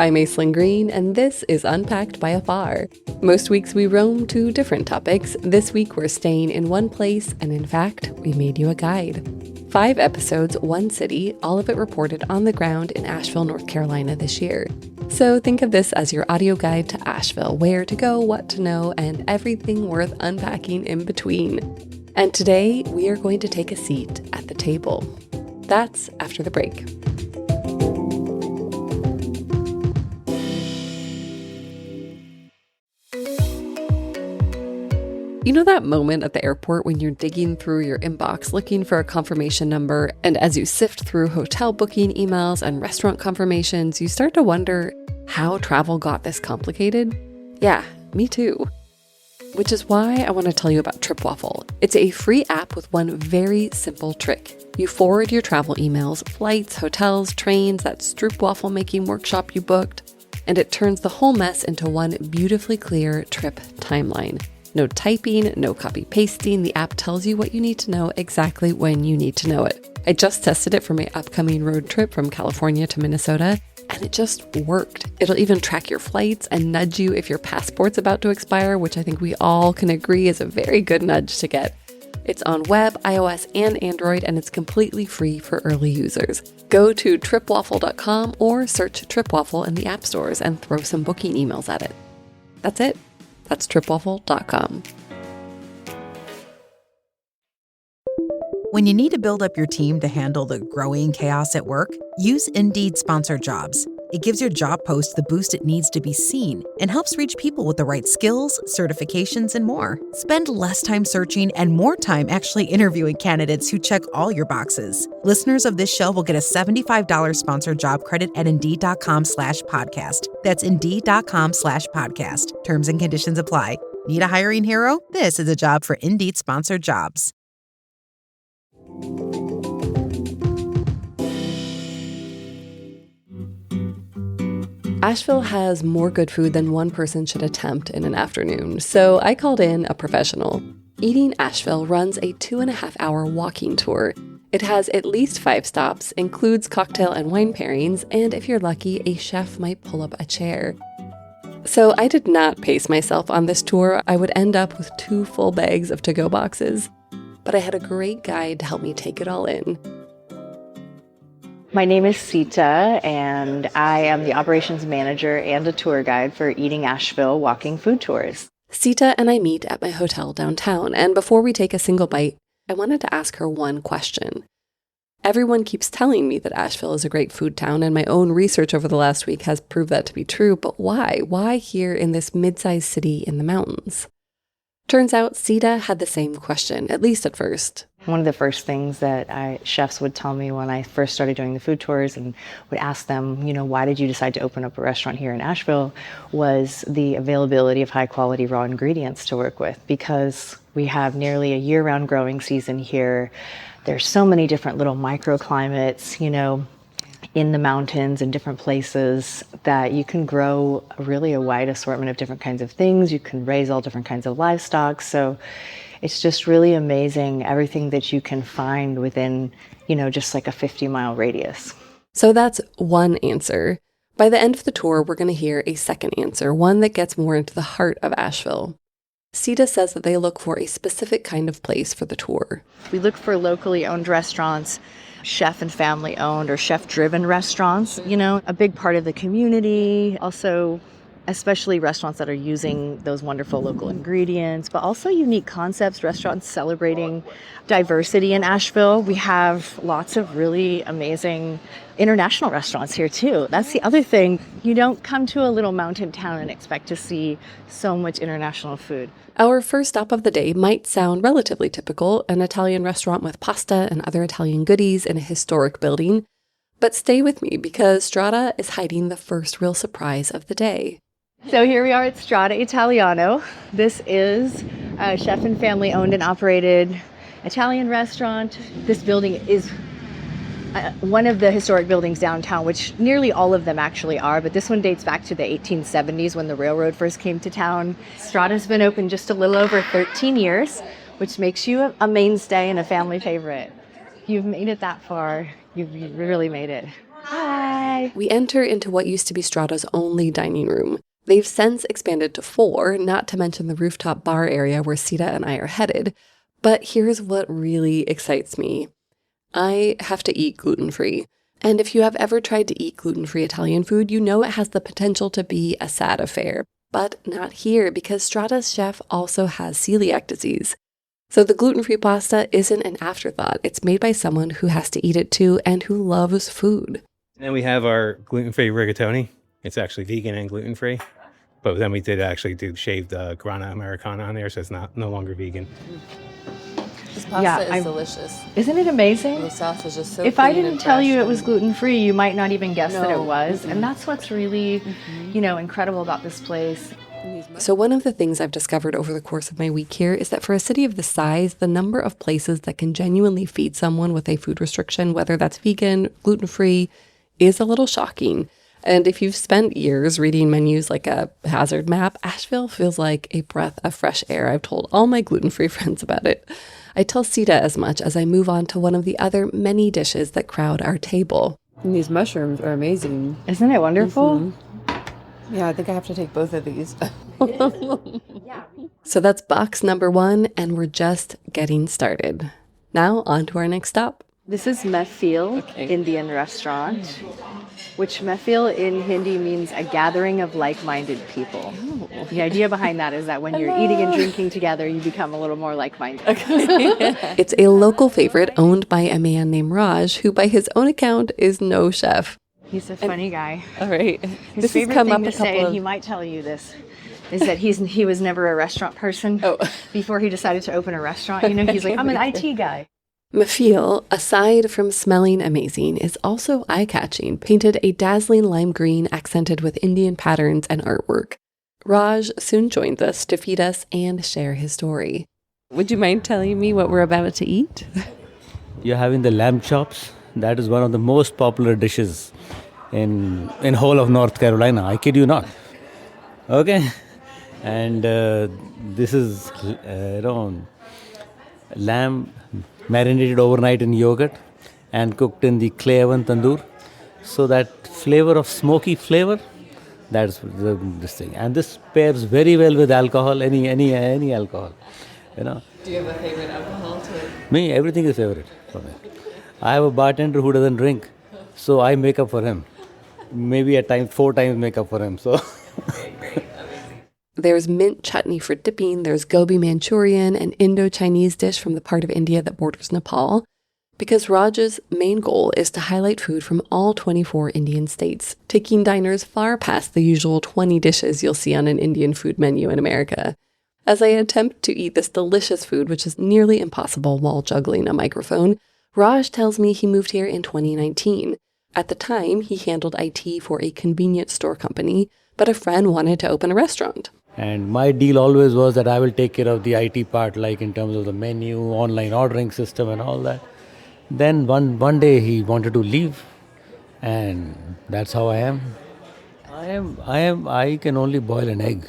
I'm Aislyn Green, and this is Unpacked by Afar. Most weeks we roam to different topics. This week we're staying in one place, and in fact, we made you a guide. 5 episodes, 1 city, all of it reported on the ground in Asheville, North Carolina this year. So think of this as your audio guide to Asheville, where to go, what to know, and everything worth unpacking in between. And today, we are going to take a seat at the table. That's after the break. You know that moment at the airport when you're digging through your inbox looking for a confirmation number, and as you sift through hotel booking emails and restaurant confirmations, you start to wonder how travel got this complicated? Yeah, me too. Which is why I want to tell you about TripWaffle. It's a free app with one very simple trick. You forward your travel emails, flights, hotels, trains, that stroopwafel making workshop you booked, and it turns the whole mess into one beautifully clear trip timeline. No typing, no copy pasting. The app tells you what you need to know exactly when you need to know it. I just tested it for my upcoming road trip from California to Minnesota, and it just worked. It'll even track your flights and nudge you if your passport's about to expire, which I think we all can agree is a very good nudge to get. It's on web, iOS, and Android, and it's completely free for early users. Go to tripwaffle.com or search TripWaffle in the app stores and throw some booking emails at it. That's it. That's tripwaffle.com. When you need to build up your team to handle the growing chaos at work, use Indeed Sponsored Jobs. It gives your job post the boost it needs to be seen and helps reach people with the right skills, certifications, and more. Spend less time searching and more time actually interviewing candidates who check all your boxes. Listeners of this show will get a $75 sponsored job credit at Indeed.com/podcast. That's Indeed.com/podcast. Terms and conditions apply. Need a hiring hero? This is a job for Indeed Sponsored Jobs. Asheville has more good food than one person should attempt in an afternoon, so I called in a professional. Eating Asheville runs a 2.5-hour walking tour. It has at least 5 stops, includes cocktail and wine pairings, and if you're lucky, a chef might pull up a chair. So I did not pace myself on this tour. I would end up with 2 full bags of to-go boxes. But I had a great guide to help me take it all in. My name is Sita, and I am the operations manager and a tour guide for Eating Asheville Walking Food Tours. Sita and I meet at my hotel downtown, and before we take a single bite, I wanted to ask her one question. Everyone keeps telling me that Asheville is a great food town, and my own research over the last week has proved that to be true, but why? Why here in this mid-sized city in the mountains? Turns out Sita had the same question, at least at first. One of the first things that chefs would tell me when I first started doing the food tours and would ask them, why did you decide to open up a restaurant here in Asheville, was the availability of high quality raw ingredients to work with, because we have nearly a year-round growing season here. There's so many different little microclimates, in the mountains and different places that you can grow really a wide assortment of different kinds of things. You can raise all different kinds of livestock. So it's just really amazing everything that you can find within, just like a 50-mile radius. So that's one answer. By the end of the tour, we're going to hear a second answer, one that gets more into the heart of Asheville. Sita says that they look for a specific kind of place for the tour. We look for locally owned restaurants, chef and family owned or chef driven restaurants, a big part of the community. Also, especially restaurants that are using those wonderful local ingredients, but also unique concepts, restaurants celebrating diversity in Asheville. We have lots of really amazing international restaurants here too. That's the other thing. You don't come to a little mountain town and expect to see so much international food. Our first stop of the day might sound relatively typical, an Italian restaurant with pasta and other Italian goodies in a historic building. But stay with me, because Strada is hiding the first real surprise of the day. So here we are at Strada Italiano. This is a chef and family owned and operated Italian restaurant. This building is one of the historic buildings downtown, which nearly all of them actually are, but this one dates back to the 1870s when the railroad first came to town. Strada's been open just a little over 13 years, which makes you a mainstay and a family favorite. You've made it that far. You've really made it. Hi. Hi. We enter into what used to be Strada's only dining room. They've since expanded to 4, not to mention the rooftop bar area where Sita and I are headed. But here's what really excites me. I have to eat gluten-free. And if you have ever tried to eat gluten-free Italian food, you know it has the potential to be a sad affair. But not here, because Strada's chef also has celiac disease. So the gluten-free pasta isn't an afterthought. It's made by someone who has to eat it too and who loves food. And we have our gluten-free rigatoni. It's actually vegan and gluten-free. But then we did actually do shaved grana americana on there, so it's no longer vegan. This pasta is delicious. Isn't it amazing? The sauce is just so If I didn't tell you it was gluten-free, you might not even guess that it was. Mm-hmm. And that's what's really, incredible about this place. So one of the things I've discovered over the course of my week here is that for a city of this size, the number of places that can genuinely feed someone with a food restriction, whether that's vegan, gluten-free, is a little shocking. And if you've spent years reading menus like a hazard map, Asheville feels like a breath of fresh air. I've told all my gluten-free friends about it. I tell Sita as much as I move on to one of the other many dishes that crowd our table. And these mushrooms are amazing. Isn't it wonderful? Mm-hmm. Yeah, I think I have to take both of these. So that's box number 1, and we're just getting started. Now on to our next stop. This is Mehfil Indian restaurant, which Mehfil in Hindi means a gathering of like-minded people. Oh. The idea behind that is that when you're eating and drinking together, you become a little more like-minded. It's a local favorite owned by a man named Raj, who by his own account is no chef. He's a funny guy. All right. His favorite thing to say, and he might tell you this, is that he was never a restaurant person before he decided to open a restaurant. He's like, I'm an IT guy. Mehfil, aside from smelling amazing, is also eye-catching, painted a dazzling lime green accented with Indian patterns and artwork. Raj soon joins us to feed us and share his story. Would you mind telling me what we're about to eat? You're having the lamb chops. That is one of the most popular dishes in whole of North Carolina. I kid you not. Okay? And this is, lamb marinated overnight in yogurt and cooked in the clay oven tandoor. So that flavor of smoky flavor, that's this thing. And this pairs very well with alcohol, any alcohol. Do you have a favorite alcohol too? Me, everything is favorite for me. I have a bartender who doesn't drink, so I make up for him. Maybe at times 4 times make up for him. So. Great. There's mint chutney for dipping, there's gobi Manchurian, an Indo-Chinese dish from the part of India that borders Nepal, because Raj's main goal is to highlight food from all 24 Indian states, taking diners far past the usual 20 dishes you'll see on an Indian food menu in America. As I attempt to eat this delicious food, which is nearly impossible while juggling a microphone, Raj tells me he moved here in 2019. At the time, he handled IT for a convenience store company, but a friend wanted to open a restaurant. And my deal always was that I will take care of the IT part, like in terms of the menu, online ordering system and all that. Then one day he wanted to leave, and that's how I am. I can only boil an egg.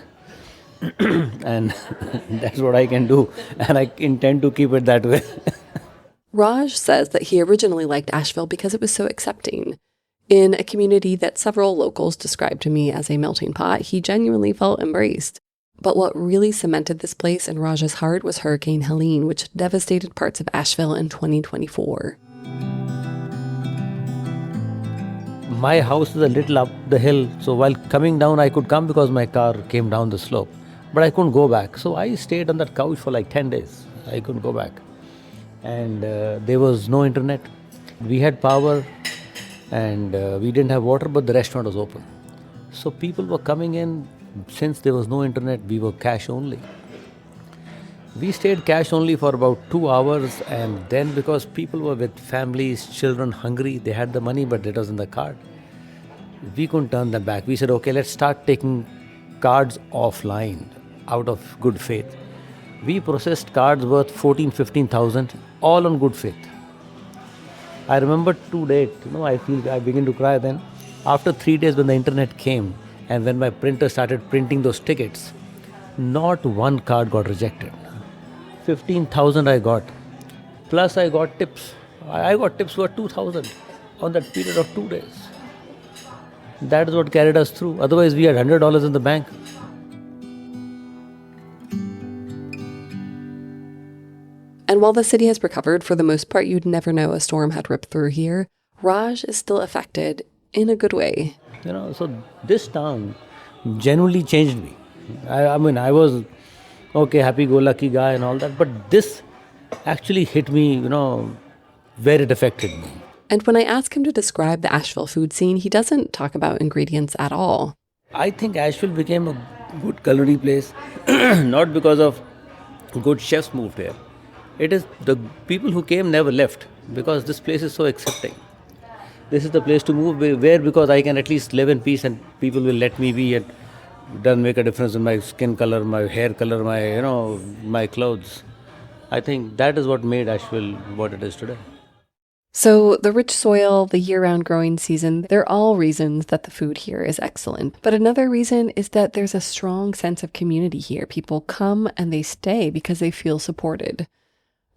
And that's what I can do. And I intend to keep it that way. Raj says that he originally liked Asheville because it was so accepting. In a community that several locals described to me as a melting pot, he genuinely felt embraced. But what really cemented this place in Raj's heart was Hurricane Helene, which devastated parts of Asheville in 2024. My house is a little up the hill, so while coming down I could come because my car came down the slope. But I couldn't go back, so I stayed on that couch for like 10 days. I couldn't go back. And there was no internet. We had power and we didn't have water, but the restaurant was open. So people were coming in. Since there was no internet, we were cash only. We stayed cash only for about 2 hours, and then because people were with families, children, hungry, they had the money, but it was in the card. We couldn't turn them back. We said, okay, let's start taking cards offline out of good faith. We processed cards worth 15,000, all on good faith. I remember to date, I begin to cry then. After 3 days when the internet came and when my printer started printing those tickets, not one card got rejected. 15,000 I got. Plus I got tips. I got tips worth 2,000 on that period of 2 days. That is what carried us through. Otherwise, we had $100 in the bank. And while the city has recovered, for the most part, you'd never know a storm had ripped through here. Raj is still affected in a good way. So this town genuinely changed me. I mean, I was, okay, happy-go-lucky guy and all that, but this actually hit me, where it affected me. And when I ask him to describe the Asheville food scene, he doesn't talk about ingredients at all. I think Asheville became a good culinary place, not because of good chefs moved here. It is the people who came never left, because this place is so accepting. This is the place to move where, because I can at least live in peace and people will let me be, and it doesn't make a difference in my skin color, my hair color, my clothes. I think that is what made Asheville what it is today. So the rich soil, the year-round growing season, they're all reasons that the food here is excellent. But another reason is that there's a strong sense of community here. People come and they stay because they feel supported.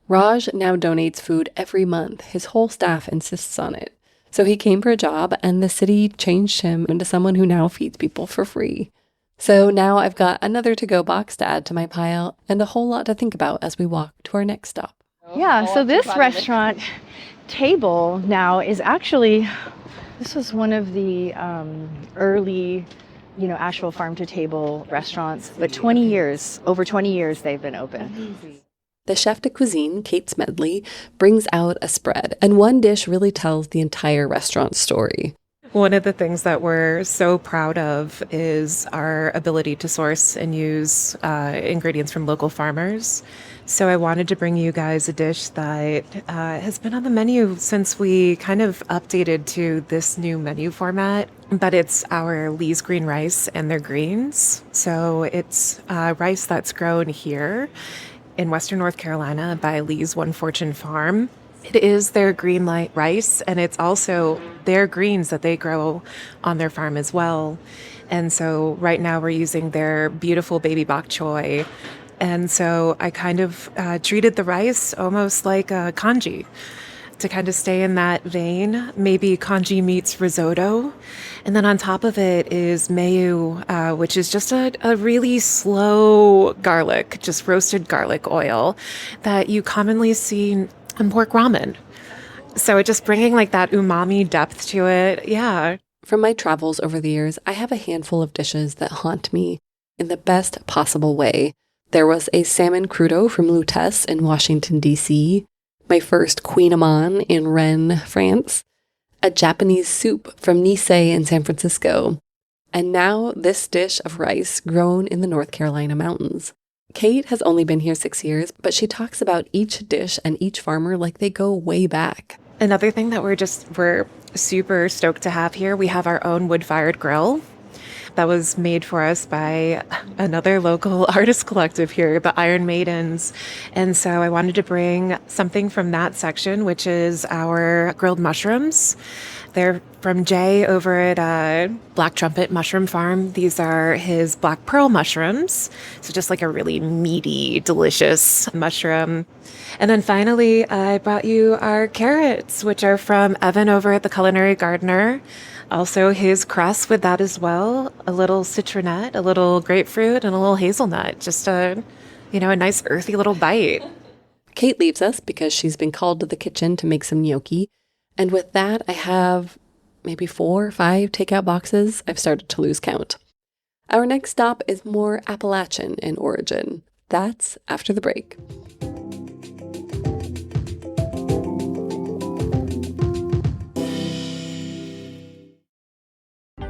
Raj now donates food every month. His whole staff insists on it. So he came for a job, and the city changed him into someone who now feeds people for free. So now I've got another to-go box to add to my pile, and a whole lot to think about as we walk to our next stop. Yeah, so this restaurant table now is actually, this was one of the early, Asheville farm-to-table restaurants, but over 20 years they've been open. The chef de cuisine, Kate Smedley, brings out a spread, and one dish really tells the entire restaurant's story. One of the things that we're so proud of is our ability to source and use ingredients from local farmers. So I wanted to bring you guys a dish that has been on the menu since we kind of updated to this new menu format. But it's our Leigh's green rice and their greens. So it's rice that's grown here in Western North Carolina by Leigh's One Fortune Farm. It is their green light rice, and it's also their greens that they grow on their farm as well. And so right now we're using their beautiful baby bok choy. And so I kind of treated the rice almost like a congee, to kind of stay in that vein. Maybe congee meets risotto. And then on top of it is mayo, which is just a really slow garlic, just roasted garlic oil that you commonly see in pork ramen. So it just bringing like that umami depth to it. Yeah. From my travels over the years, I have a handful of dishes that haunt me in the best possible way. There was a salmon crudo from Lutèce in Washington, D.C., my first Queen Amman in Rennes, France, a Japanese soup from Nice in San Francisco, and now this dish of rice grown in the North Carolina mountains. Kate has only been here 6 years, but she talks about each dish and each farmer like they go way back. Another thing that we're super stoked to have here, we have our own wood-fired grill that was made for us by another local artist collective here, the Iron Maidens. And so I wanted to bring something from that section, which is our grilled mushrooms. They're from Jay over at Black Trumpet Mushroom Farm. These are his black pearl mushrooms. So just like a really meaty, delicious mushroom. And then finally, I brought you our carrots, which are from Evan over at the Culinary Gardener. Also his crust with that as well. A little citronette, a little grapefruit, and a little hazelnut. Just a nice earthy little bite. Kate leaves us because she's been called to the kitchen to make some gnocchi. And with that, I have maybe 4 or 5 takeout boxes. I've started to lose count. Our next stop is more Appalachian in origin. That's after the break.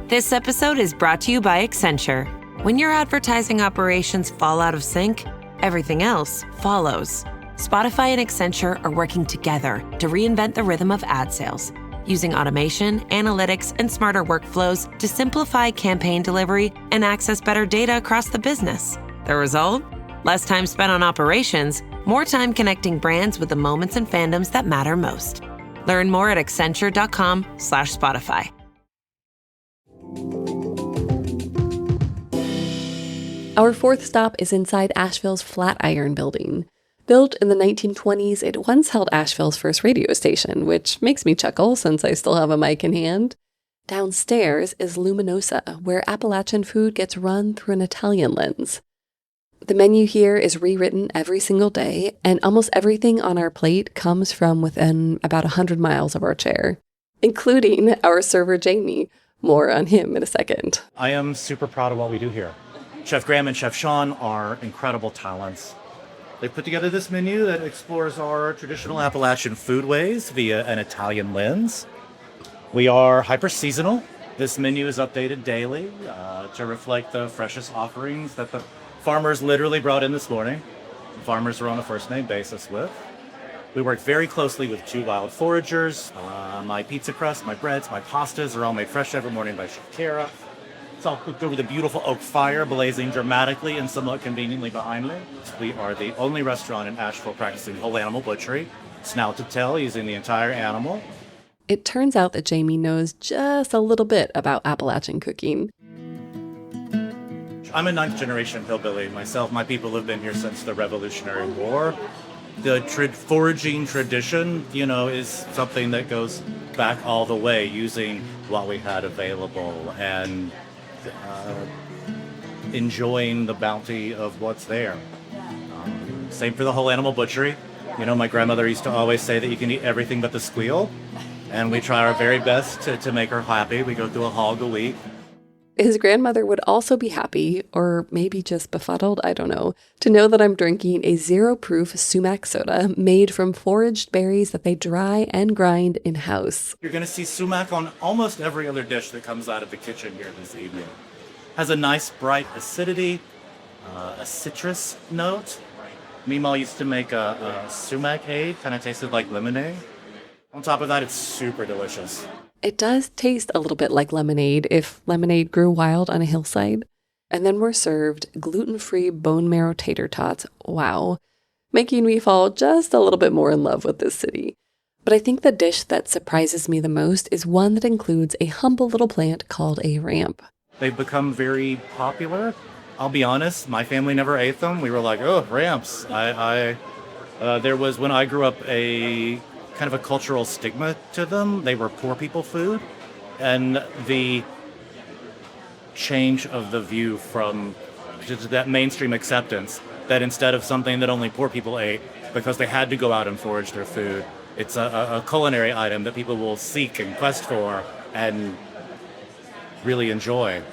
This episode is brought to you by Accenture. When your advertising operations fall out of sync, everything else follows. Spotify and Accenture are working together to reinvent the rhythm of ad sales, using automation, analytics, and smarter workflows to simplify campaign delivery and access better data across the business. The result? Less time spent on operations, more time connecting brands with the moments and fandoms that matter most. Learn more at accenture.com/Spotify. Our fourth stop is inside Asheville's Flatiron building. Built in the 1920s, it once held Asheville's first radio station, which makes me chuckle since I still have a mic in hand. Downstairs is Luminosa, where Appalachian food gets run through an Italian lens. The menu here is rewritten every single day, and almost everything on our plate comes from within about 100 miles of our chair, including our server Jamie. More on him in a second. I am super proud of what we do here. Chef Graham and Chef Sean are incredible talents. They put together this menu that explores our traditional Appalachian foodways via an Italian lens. We are hyper-seasonal. This menu is updated daily to reflect the freshest offerings that the farmers literally brought in this morning. The farmers are on a first-name basis with. We work very closely with 2 wild foragers. My pizza crust, my breads, my pastas are all made fresh every morning by Chef Kara. It's all cooked over the beautiful oak fire, blazing dramatically and somewhat conveniently behind me. We are the only restaurant in Asheville practicing whole animal butchery, snout to tail, using the entire animal. It turns out that Jamie knows just a little bit about Appalachian cooking. I'm a 9th generation hillbilly myself. My people have been here since the Revolutionary War. The foraging tradition, is something that goes back all the way, using what we had available and enjoying the bounty of what's there. Same for the whole animal butchery. My grandmother used to always say that you can eat everything but the squeal, and we try our very best to make her happy. We go through a hog a week. His grandmother would also be happy, or maybe just befuddled, I don't know, to know that I'm drinking a zero-proof sumac soda made from foraged berries that they dry and grind in-house. You're going to see sumac on almost every other dish that comes out of the kitchen here this evening. Has a nice bright acidity, a citrus note. Meemaw used to make a sumac-ade, kind of tasted like lemonade. On top of that, it's super delicious. It does taste a little bit like lemonade if lemonade grew wild on a hillside. And then we're served gluten-free bone marrow tater tots. Wow. Making me fall just a little bit more in love with this city. But I think the dish that surprises me the most is one that includes a humble little plant called a ramp. They've become very popular. I'll be honest, my family never ate them. We were like, oh, ramps. There was, when I grew up, a kind of a cultural stigma to them. They were poor people food. And the change of the view from just that mainstream acceptance that instead of something that only poor people ate because they had to go out and forage their food, it's a culinary item that people will seek and quest for and really enjoy.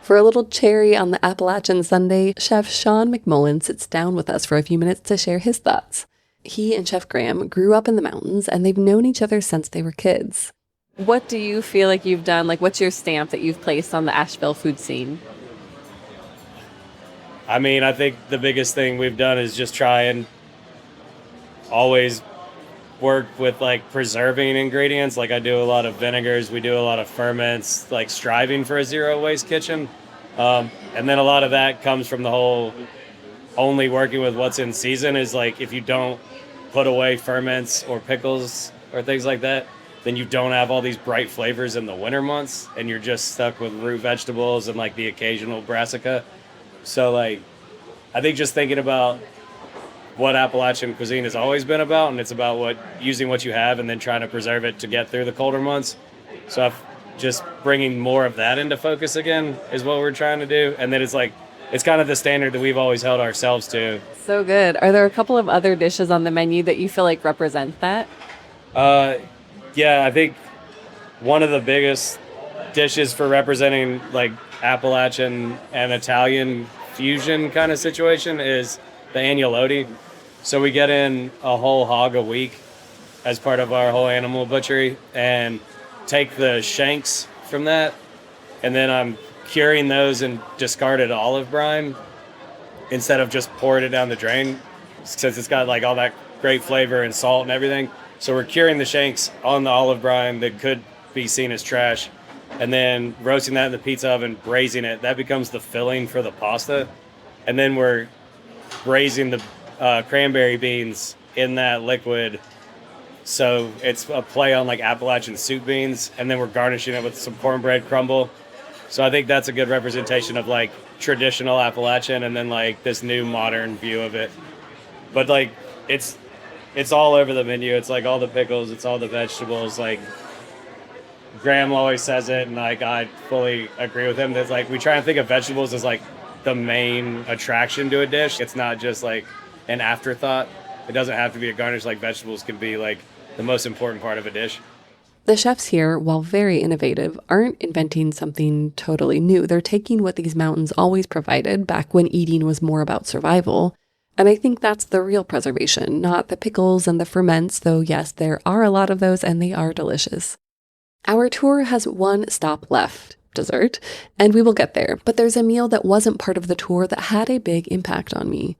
For a little cherry on the Appalachian Sunday, Chef Sean McMullen sits down with us for a few minutes to share his thoughts. He and Chef Graham grew up in the mountains, and they've known each other since they were kids. What do you feel like you've done? What's your stamp that you've placed on the Asheville food scene? I mean, I think the biggest thing we've done is just try and always work with preserving ingredients. I do a lot of vinegars, we do a lot of ferments, striving for a zero waste kitchen. And then a lot of that comes from the whole only working with what's in season is if you don't put away ferments or pickles or things like that, then you don't have all these bright flavors in the winter months and you're just stuck with root vegetables and the occasional brassica. So I think just thinking about what Appalachian cuisine has always been about, and it's about using what you have and then trying to preserve it to get through the colder months. So just bringing more of that into focus again is what we're trying to do. And then it's kind of the standard that we've always held ourselves to. So good. Are there a couple of other dishes on the menu that you feel represent that? Yeah, I think one of the biggest dishes for representing Appalachian and Italian fusion kind of situation is the agnolotti. So we get in a whole hog a week as part of our whole animal butchery and take the shanks from that, and then I'm curing those in discarded olive brine instead of just pouring it down the drain, since it's got all that great flavor and salt and everything. So we're curing the shanks on the olive brine that could be seen as trash, and then roasting that in the pizza oven, braising it. That becomes the filling for the pasta. And then we're braising the cranberry beans in that liquid. So it's a play on Appalachian soup beans, and then we're garnishing it with some cornbread crumble. So I think that's a good representation of traditional Appalachian and then this new modern view of it. But it's all over the menu. It's all the pickles, it's all the vegetables. Graham always says it, and like I fully agree with him. That's like we try and think of vegetables as like the main attraction to a dish. It's not just like an afterthought. It doesn't have to be a garnish. Like vegetables can be like the most important part of a dish. The chefs here, while very innovative, aren't inventing something totally new. They're taking what these mountains always provided back when eating was more about survival. And I think that's the real preservation, not the pickles and the ferments, though yes, there are a lot of those and they are delicious. Our tour has one stop left, dessert, and we will get there. But there's a meal that wasn't part of the tour that had a big impact on me.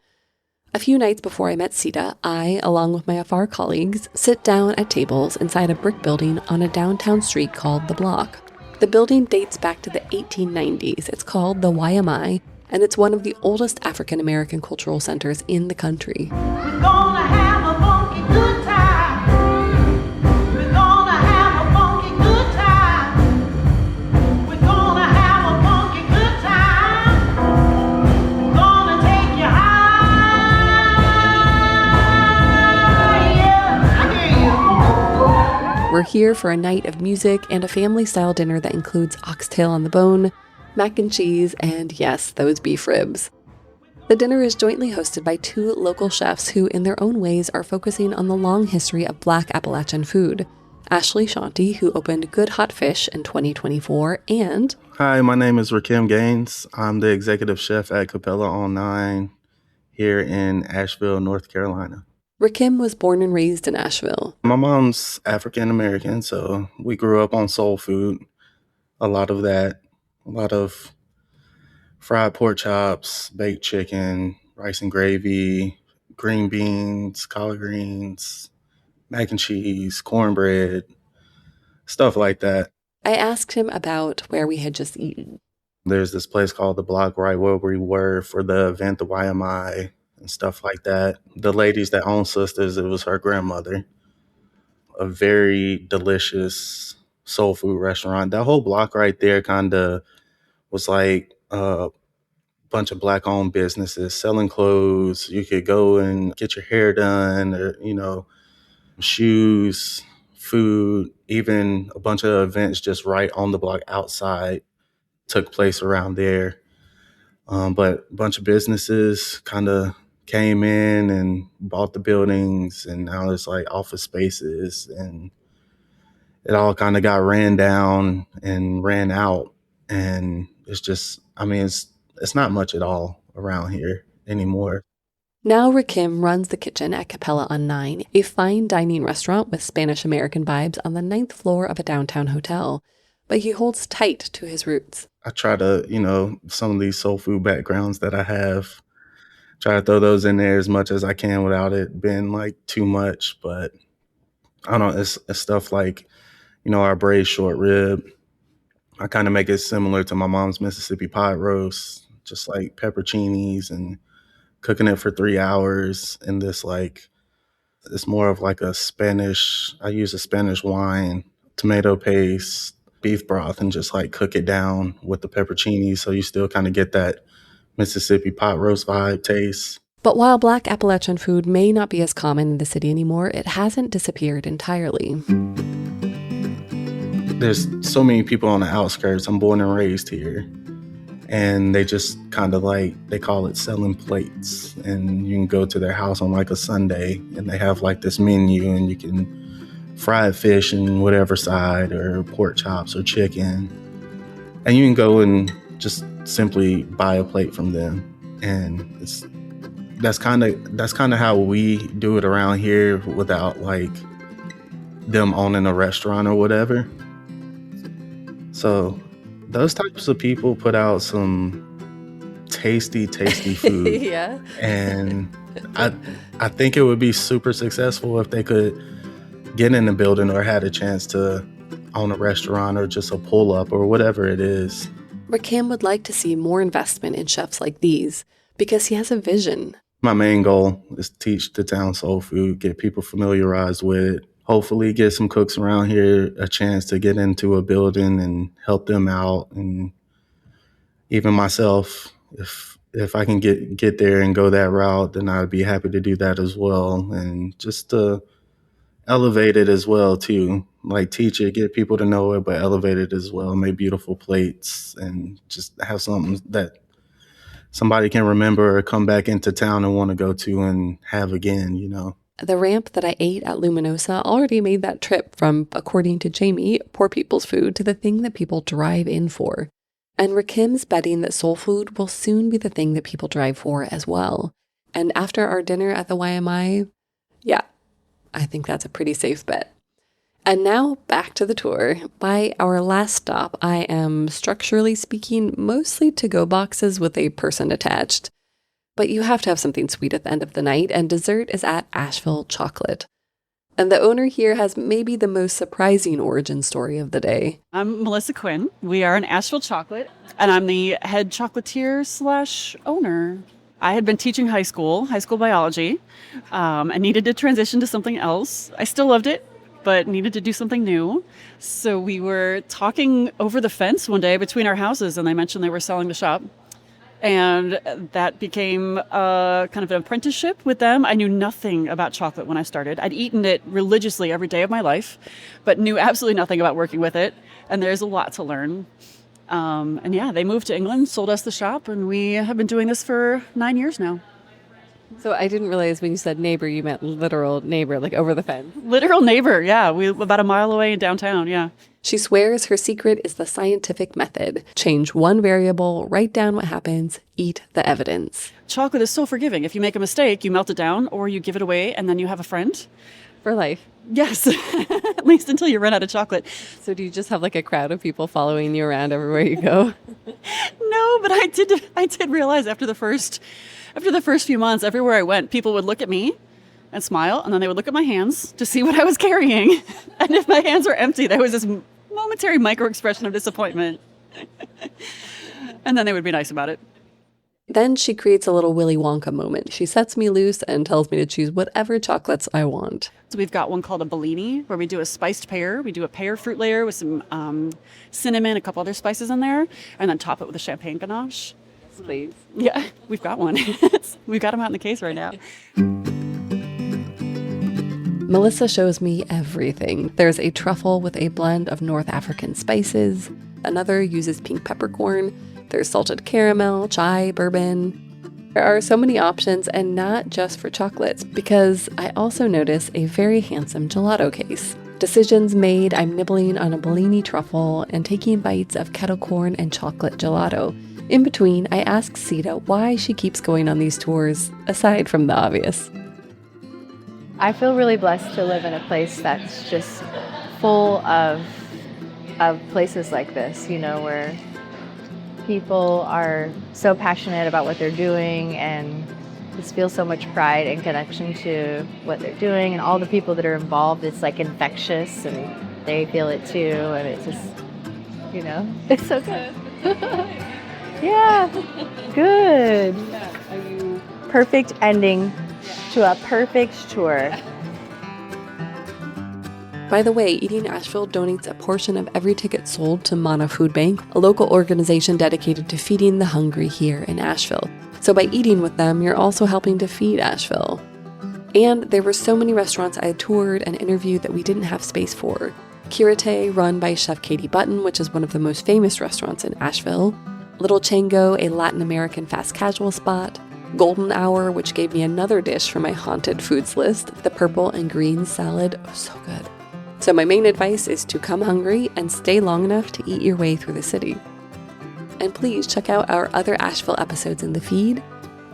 A few nights before I met Sita, I, along with my Afar colleagues, sit down at tables inside a brick building on a downtown street called The Block. The building dates back to the 1890s. It's called the YMI, and it's one of the oldest African American cultural centers in the country. We're gonna have a funky good time. We're gonna have a funky good time. We're gonna have a funky good time. We're gonna take you higher. We're here for a night of music and a family-style dinner that includes oxtail on the bone, mac and cheese, and yes, those beef ribs. The dinner is jointly hosted by two local chefs who, in their own ways, are focusing on the long history of Black Appalachian food. Ashleigh Shanti, who opened Good Hot Fish in 2024, and... Hi, my name is Rakim Gaines. I'm the executive chef at Capella on 9 here in Asheville, North Carolina. Rakim was born and raised in Asheville. My mom's African American, so we grew up on soul food. A lot of that. A lot of fried pork chops, baked chicken, rice and gravy, green beans, collard greens, mac and cheese, cornbread, stuff like that. I asked him about where we had just eaten. There's this place called The Block right where we were for the event, the YMI, and stuff like that. The ladies that own Sisters, it was her grandmother. A very delicious soul food restaurant. That whole block right there kind of was like a bunch of Black-owned businesses selling clothes. You could go and get your hair done, or, shoes, food, even a bunch of events just right on the block outside took place around there. But a bunch of businesses kind of came in and bought the buildings, and now it's like office spaces, and it all kind of got ran down and ran out. And it's just, it's not much at all around here anymore. Now Rakim runs the kitchen at Capella on 9, a fine dining restaurant with Spanish-American vibes on the 9th floor of a downtown hotel. But he holds tight to his roots. I try to, some of these soul food backgrounds that I have, try to throw those in there as much as I can without it being like too much. But I don't know, it's stuff like, our braised short rib. I kind of make it similar to my mom's Mississippi pot roast, just like pepperoncinis and cooking it for 3 hours in this it's more of like I use a Spanish wine, tomato paste, beef broth, and just like cook it down with the pepperoncini. So you still kind of get that Mississippi pot roast vibe taste. But while Black Appalachian food may not be as common in the city anymore, it hasn't disappeared entirely. There's so many people on the outskirts. I'm born and raised here. And they just kind of they call it selling plates. And you can go to their house on like a Sunday and they have like this menu, and you can fried fish and whatever side, or pork chops or chicken. And you can go and just simply buy a plate from them. And that's kind of how we do it around here without like them owning a restaurant or whatever. So those types of people put out some tasty food. Yeah. And I think it would be super successful if they could get in the building or had a chance to own a restaurant or just a pull-up or whatever it is. Rakim would like to see more investment in chefs like these because he has a vision. My main goal is to teach the town soul food, get people familiarized with it. Hopefully get some cooks around here a chance to get into a building and help them out. And even myself, if I can get there and go that route, then I'd be happy to do that as well. And just to elevate it as well too. Like teach it, get people to know it, but elevate it as well. Make beautiful plates and just have something that somebody can remember or come back into town and want to go to and have again, you know. The ramp that I ate at Luminosa already made that trip from, according to Jamie, poor people's food to the thing that people drive in for. And Rakim's betting that soul food will soon be the thing that people drive for as well. And after our dinner at the YMI, yeah, I think that's a pretty safe bet. And now back to the tour. By our last stop, I am structurally speaking mostly to-go boxes with a person attached. But you have to have something sweet at the end of the night, and dessert is at Asheville Chocolate. And the owner here has maybe the most surprising origin story of the day. I'm Melissa Quinn. We are an Asheville Chocolate, and I'm the head chocolatier / owner. I had been teaching high school biology, and needed to transition to something else. I still loved it, but needed to do something new. So we were talking over the fence one day between our houses, and they mentioned they were selling the shop. And that became kind of an apprenticeship with them. I knew nothing about chocolate when I started. I'd eaten it religiously every day of my life, but knew absolutely nothing about working with it. And there's a lot to learn. And yeah, they moved to England, sold us the shop, and we have been doing this for 9 years now. So I didn't realize when you said neighbor, you meant literal neighbor, like over the fence. Literal neighbor, yeah. We're about a mile away in downtown, yeah. She swears her secret is the scientific method. Change one variable, write down what happens, eat the evidence. Chocolate is so forgiving. If you make a mistake, you melt it down or you give it away and then you have a friend. For life. Yes, at least until you run out of chocolate. So do you just have like a crowd of people following you around everywhere you go? No, but I did realize after the first few months, everywhere I went, people would look at me and smile, and then they would look at my hands to see what I was carrying. And if my hands were empty, there was this momentary micro-expression of disappointment. And then they would be nice about it. Then she creates a little Willy Wonka moment. She sets me loose and tells me to choose whatever chocolates I want. So we've got one called a Bellini, where we do a spiced pear. We do a pear fruit layer with some cinnamon, a couple other spices in there, and then top it with a champagne ganache. Please. Yeah, we've got one. We've got them out in the case right now. Melissa shows me everything. There's a truffle with a blend of North African spices. Another uses pink peppercorn. There's salted caramel, chai, bourbon. There are so many options, and not just for chocolates, because I also notice a very handsome gelato case. Decisions made, I'm nibbling on a Bellini truffle and taking bites of kettle corn and chocolate gelato. In between, I ask Sita why she keeps going on these tours, aside from the obvious. I feel really blessed to live in a place that's just full of places like this, you know, where people are so passionate about what they're doing and just feel so much pride and connection to what they're doing, and all the people that are involved. It's like infectious, and they feel it too, and it's just, you know, it's so good. Yeah, good. Are you perfect ending to a perfect tour. By the way, Eating Asheville donates a portion of every ticket sold to Mana Food Bank, a local organization dedicated to feeding the hungry here in Asheville. So by eating with them, you're also helping to feed Asheville. And there were so many restaurants I toured and interviewed that we didn't have space for. Kirite, run by Chef Katie Button, which is one of the most famous restaurants in Asheville. Little Chango, a Latin American fast casual spot. Golden Hour, which gave me another dish for my haunted foods list, the purple and green salad. Oh, so good. So my main advice is to come hungry and stay long enough to eat your way through the city. And please check out our other Asheville episodes in the feed.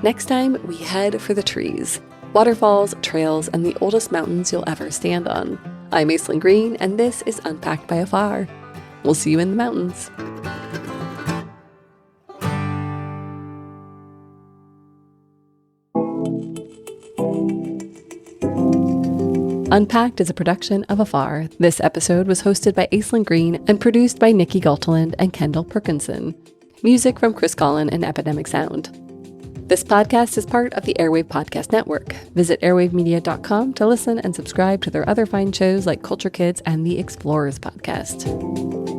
Next time, we head for the trees. Waterfalls, trails, and the oldest mountains you'll ever stand on. I'm Aislyn Green, and this is Unpacked by Afar. We'll see you in the mountains. Unpacked is a production of Afar. This episode was hosted by Aislyn Green and produced by Nikki Galteland and Kendall Perkinson. Music from Chris Collin and Epidemic Sound. This podcast is part of the Airwave Podcast Network. Visit airwavemedia.com to listen and subscribe to their other fine shows like Culture Kids and the Explorers Podcast.